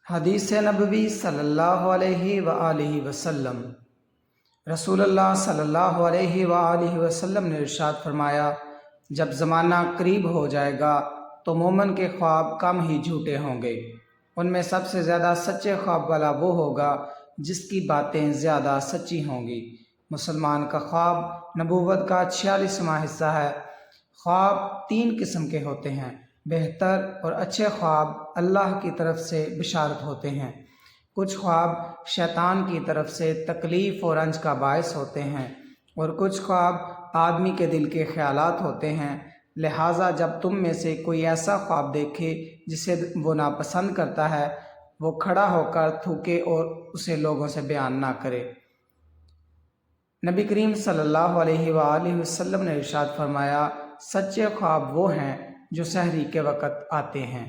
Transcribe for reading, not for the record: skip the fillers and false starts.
حدیث نبوی صلی اللہ علیہ وآلہ وسلم۔ رسول اللہ صلی اللہ علیہ وآلہ وسلم نے ارشاد فرمایا، جب زمانہ قریب ہو جائے گا تو مومن کے خواب کم ہی جھوٹے ہوں گے۔ ان میں سب سے زیادہ سچے خواب والا وہ ہوگا جس کی باتیں زیادہ سچی ہوں گی۔ مسلمان کا خواب نبوت کا 46واں حصہ ہے۔ خواب 3 قسم کے ہوتے ہیں۔ بہتر اور اچھے خواب اللہ کی طرف سے بشارت ہوتے ہیں۔ کچھ خواب شیطان کی طرف سے تکلیف اور رنج کا باعث ہوتے ہیں، اور کچھ خواب آدمی کے دل کے خیالات ہوتے ہیں۔ لہٰذا جب تم میں سے کوئی ایسا خواب دیکھے جسے وہ ناپسند کرتا ہے، وہ کھڑا ہو کر تھوکے اور اسے لوگوں سے بیان نہ کرے۔ نبی کریم صلی اللہ علیہ وآلہ وسلم نے ارشاد فرمایا، سچے خواب وہ ہیں جو سحری کے وقت آتے ہیں۔